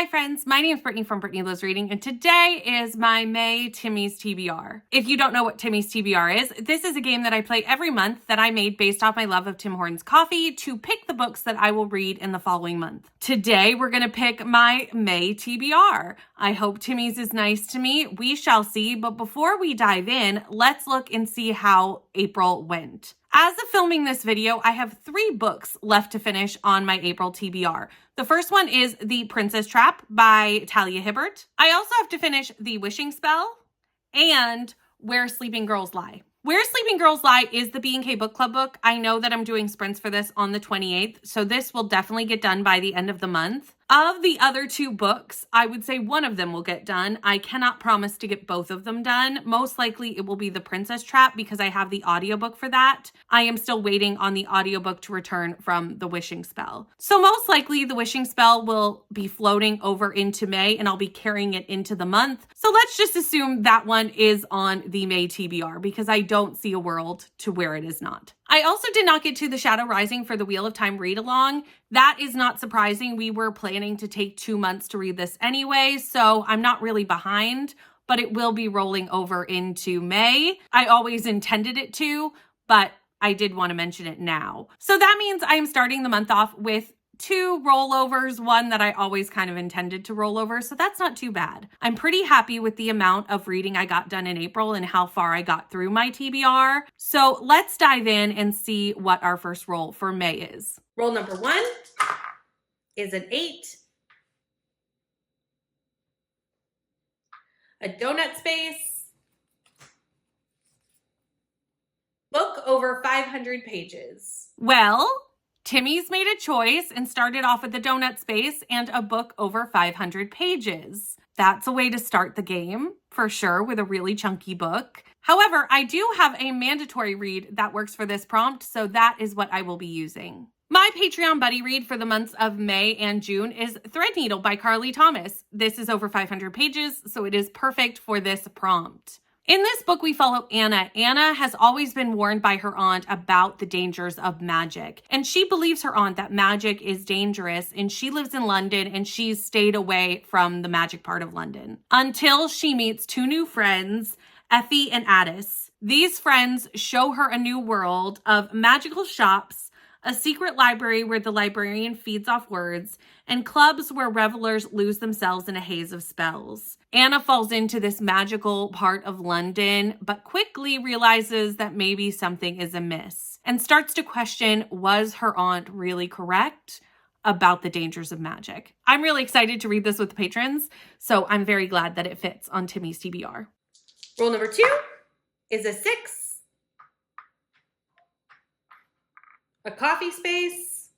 Hi friends, my name is Brittany from Brittany Loves Reading, and today is my May Timmies TBR. If you don't know what Timmies TBR is, this is a game that I play every month that I made based off my love of Tim Hortons coffee to pick the books that I will read in the following month. Today, we're going to pick my May TBR. I hope Timmies is nice to me. We shall see, but before we dive in, let's look and see how April went. As of filming this video, I have 3 books left to finish on my April TBR. The first one is The Princess Trap by Talia Hibbert. I also have to finish The Wishing Spell and Where Sleeping Girls Lie. Where Sleeping Girls Lie is the B&K Book Club book. I know that I'm doing sprints for this on the 28th, so this will definitely get done by the end of the month. Of the other 2 books, I would say one of them will get done. I cannot promise to get both of them done. Most likely it will be The Princess Trap because I have the audiobook for that. I am still waiting on the audiobook to return from The Wishing Spell. So most likely The Wishing Spell will be floating over into May and I'll be carrying it into the month. So let's just assume that one is on the May TBR because I don't see a world to where it is not. I also did not get to The Shadow Rising for the Wheel of Time read-along. That is not surprising. We were planning to take 2 months to read this anyway, so I'm not really behind, but it will be rolling over into May. I always intended it to, but I did want to mention it now. So that means I am starting the month off with 2 rollovers, one that I always kind of intended to roll over, so that's not too bad. I'm pretty happy with the amount of reading I got done in April and how far I got through my TBR. So let's dive in and see what our first roll for May is. Roll number 1 is an 8, a donut space, book over 500 pages. Well, Timmy's made a choice and started off with the donut space and a book over 500 pages. That's a way to start the game, for sure, with a really chunky book. However, I do have a mandatory read that works for this prompt, so that is what I will be using. My Patreon buddy read for the months of May and June is Threadneedle by Carly Thomas. This is over 500 pages, so it is perfect for this prompt. In this book, we follow Anna. Anna has always been warned by her aunt about the dangers of magic. And she believes her aunt that magic is dangerous, and she lives in London and she's stayed away from the magic part of London until she meets 2 new friends, Effie and Addis. These friends show her a new world of magical shops, a secret library where the librarian feeds off words, and clubs where revelers lose themselves in a haze of spells. Anna falls into this magical part of London, but quickly realizes that maybe something is amiss and starts to question, was her aunt really correct about the dangers of magic? I'm really excited to read this with the patrons, so I'm very glad that it fits on Timmy's TBR. Roll number 2 is a 6. A coffee space,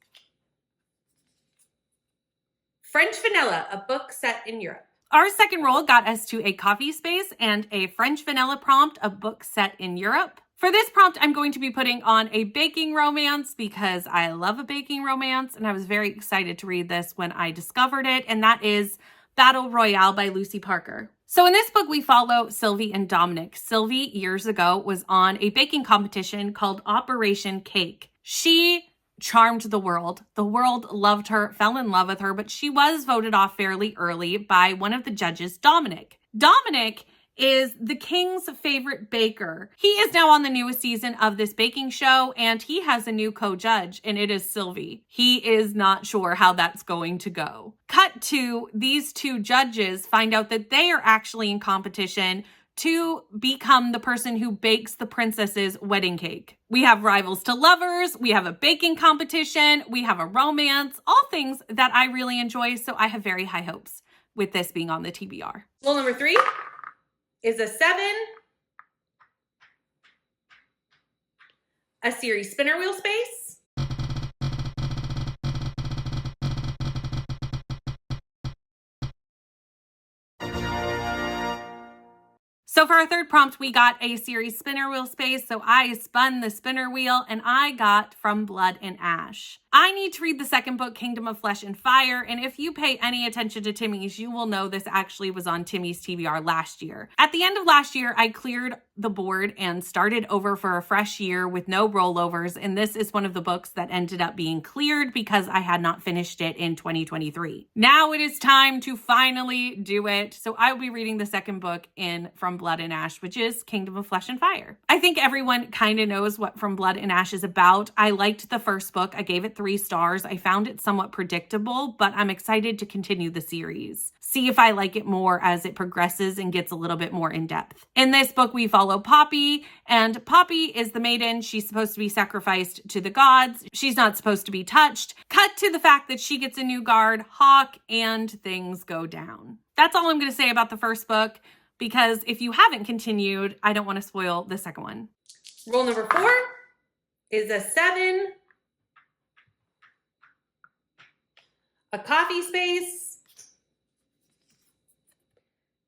French vanilla, a book set in Europe. Our second roll got us to a coffee space and a French vanilla prompt, a book set in Europe. For this prompt, I'm going to be putting on a baking romance because I love a baking romance and I was very excited to read this when I discovered it, and that is Battle Royale by Lucy Parker. So in this book, we follow Sylvie and Dominic. Sylvie, years ago, was on a baking competition called Operation Cake. She charmed the world. The world loved her, fell in love with her, but she was voted off fairly early by one of the judges, Dominic. Dominic is the king's favorite baker. He is now on the newest season of this baking show, and he has a new co-judge, and it is Sylvie. He is not sure how that's going to go. Cut to these 2 judges find out that they are actually in competition to become the person who bakes the princess's wedding cake. We have rivals to lovers, we have a baking competition, we have a romance, all things that I really enjoy, so I have very high hopes with this being on the TBR. Roll number 3 is a 7, a series spinner wheel space, so for our third prompt, we got a series spinner wheel space. So I spun the spinner wheel and I got From Blood and Ash. I need to read the second book, Kingdom of Flesh and Fire, and if you pay any attention to Timmies, you will know this actually was on Timmies TBR last year. At the end of last year, I cleared the board and started over for a fresh year with no rollovers, and this is one of the books that ended up being cleared because I had not finished it in 2023. Now it is time to finally do it, so I will be reading the second book in From Blood and Ash, which is Kingdom of Flesh and Fire. I think everyone kind of knows what From Blood and Ash is about. I liked the first book. I gave it 3 stars. I found it somewhat predictable, but I'm excited to continue the series. See if I like it more as it progresses and gets a little bit more in depth. In this book, we follow Poppy, and Poppy is the maiden. She's supposed to be sacrificed to the gods. She's not supposed to be touched. Cut to the fact that she gets a new guard, Hawk, and things go down. That's all I'm going to say about the first book, because if you haven't continued, I don't want to spoil the second one. Roll number 4 is a 7. A coffee space.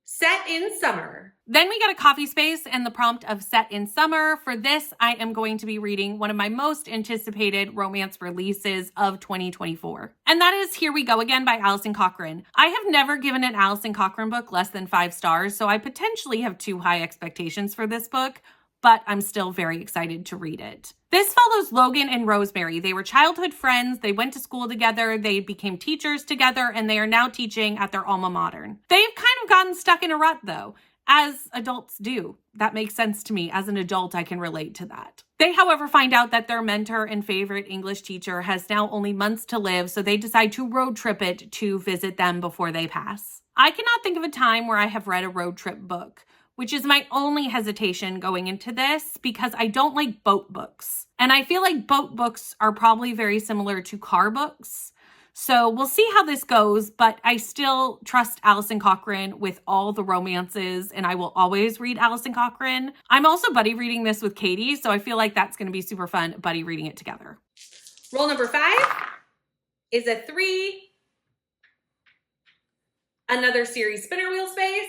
Set in summer. Then we got a coffee space and the prompt of set in summer. For this, I am going to be reading one of my most anticipated romance releases of 2024. And that is Here We Go Again by Alison Cochrane. I have never given an Alison Cochrane book less than 5 stars, so I potentially have too high expectations for this book, but I'm still very excited to read it. This follows Logan and Rosemary. They were childhood friends, they went to school together, they became teachers together, and they are now teaching at their alma mater. They've kind of gotten stuck in a rut though, as adults do. That makes sense to me. As an adult, I can relate to that. They, however, find out that their mentor and favorite English teacher has now only months to live, so they decide to road trip it to visit them before they pass. I cannot think of a time where I have read a road trip book, which is my only hesitation going into this because I don't like boat books. And I feel like boat books are probably very similar to car books. So we'll see how this goes, but I still trust Alison Cochrane with all the romances, and I will always read Alison Cochrane. I'm also buddy reading this with Katie, so I feel like that's going to be super fun, buddy reading it together. Roll number 5 is a 3. Another series spinner wheel space.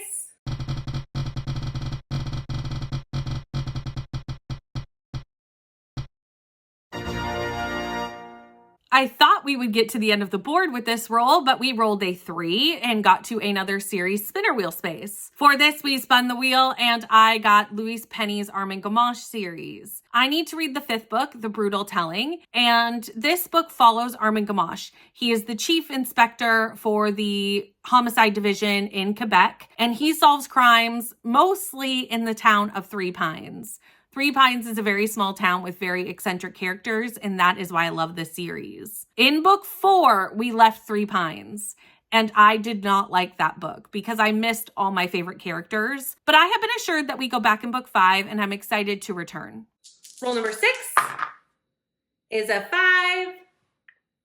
I thought we would get to the end of the board with this roll, but we rolled a 3 and got to another series spinner wheel space. For this, we spun the wheel and I got Louise Penny's Armand Gamache series. I need to read the 5th book, The Brutal Telling, and this book follows Armand Gamache. He is the chief inspector for the homicide division in Quebec, and he solves crimes mostly in the town of 3 Pines. 3 Pines is a very small town with very eccentric characters, and that is why I love this series. In book 4, we left 3 Pines, and I did not like that book because I missed all my favorite characters, but I have been assured that we go back in book 5, and I'm excited to return. Roll number 6 is a 5.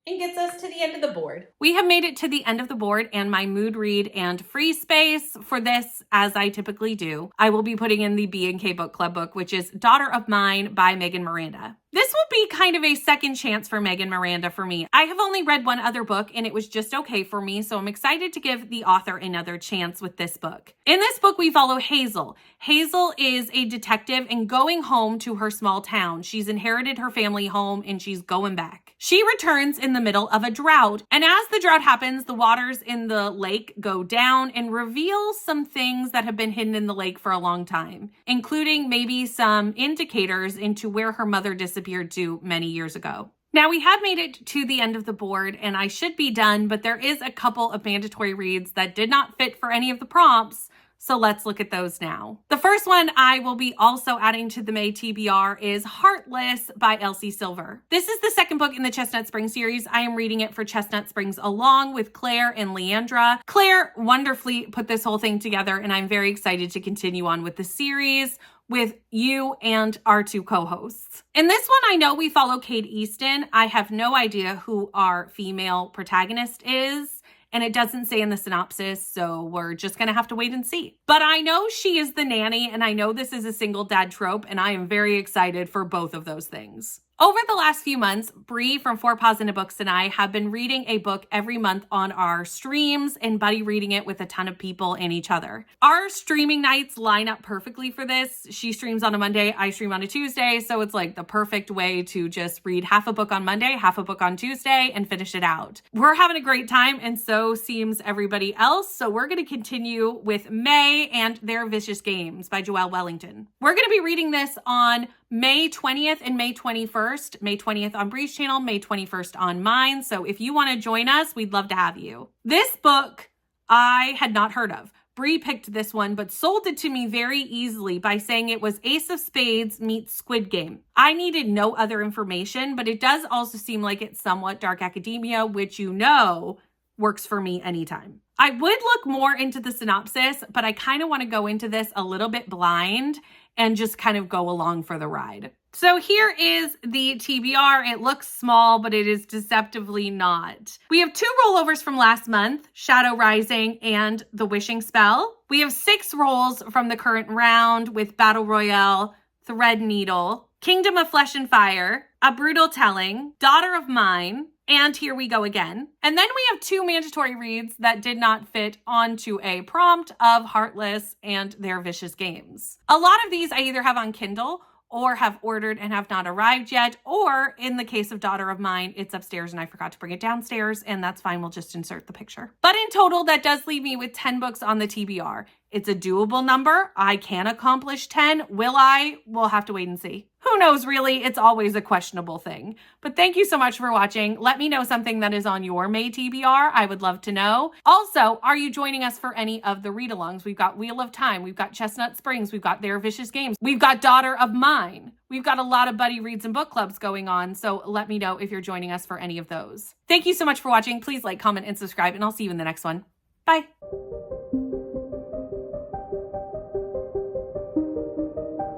And gets us to the end of the board. We have made it to the end of the board and my mood read and free space. For this, as I typically do, I will be putting in the B&K Book Club book, which is Daughter of Mine by Megan Miranda. This will be kind of a second chance for Megan Miranda for me. I have only read one other book and it was just okay for me, so I'm excited to give the author another chance with this book. In this book, we follow Hazel. Hazel is a detective and going home to her small town. She's inherited her family home and she's going back. She returns in the middle of a drought, and as the drought happens, the waters in the lake go down and reveal some things that have been hidden in the lake for a long time, including maybe some indicators into where her mother disappeared to many years ago. Now, we have made it to the end of the board and I should be done, but there is a couple of mandatory reads that did not fit for any of the prompts, so let's look at those now. The first one I will be also adding to the May TBR is Heartless by Elsie Silver. This is the second book in the Chestnut Spring series. I am reading it for Chestnut SpringsALong with Claire and Leandra. Claire wonderfully put this whole thing together and I'm very excited to continue on with the series with you and our 2 co-hosts. In this one, I know we follow Kate Easton. I have no idea who our female protagonist is, and it doesn't say in the synopsis, so we're just gonna have to wait and see. But I know she is the nanny, and I know this is a single dad trope, and I am very excited for both of those things. Over the last few months, Bree from Four Paws Into Books and I have been reading a book every month on our streams and buddy reading it with a ton of people and each other. Our streaming nights line up perfectly for this. She streams on a Monday, I stream on a Tuesday, so it's like the perfect way to just read half a book on Monday, half a book on Tuesday, and finish it out. We're having a great time, and so seems everybody else, so we're going to continue with May and Their Vicious Games by Joelle Wellington. We're going to be reading this on May 20th and May 21st. May 20th on Bree's channel, May 21st on mine. So if you want to join us, we'd love to have you. This book I had not heard of. Bree picked this one, but sold it to me very easily by saying it was Ace of Spades meets Squid Game. I needed no other information, but it does also seem like it's somewhat dark academia, which you know works for me anytime. I would look more into the synopsis, but I kind of want to go into this a little bit blind and just kind of go along for the ride. So here is the TBR. It looks small, but it is deceptively not. We have 2 rollovers from last month, Shadow Rising and The Wishing Spell. We have 6 rolls from the current round with Battle Royale, Threadneedle, Kingdom of Flesh and Fire, A Brutal Telling, Daughter of Mine, and Here We Go Again. And then we have 2 mandatory reads that did not fit onto a prompt of Heartless and Their Vicious Games. A lot of these I either have on Kindle or have ordered and have not arrived yet, or in the case of Daughter of Mine, it's upstairs and I forgot to bring it downstairs, and that's fine, we'll just insert the picture. But in total, that does leave me with 10 books on the TBR. It's a doable number. I can accomplish 10. Will I? We'll have to wait and see. Who knows, really? It's always a questionable thing. But thank you so much for watching. Let me know something that is on your May TBR. I would love to know. Also, are you joining us for any of the read-alongs? We've got Wheel of Time. We've got Chestnut Springs. We've got Their Vicious Games. We've got Daughter of Mine. We've got a lot of buddy reads and book clubs going on, so let me know if you're joining us for any of those. Thank you so much for watching. Please like, comment, and subscribe, and I'll see you in the next one. Bye.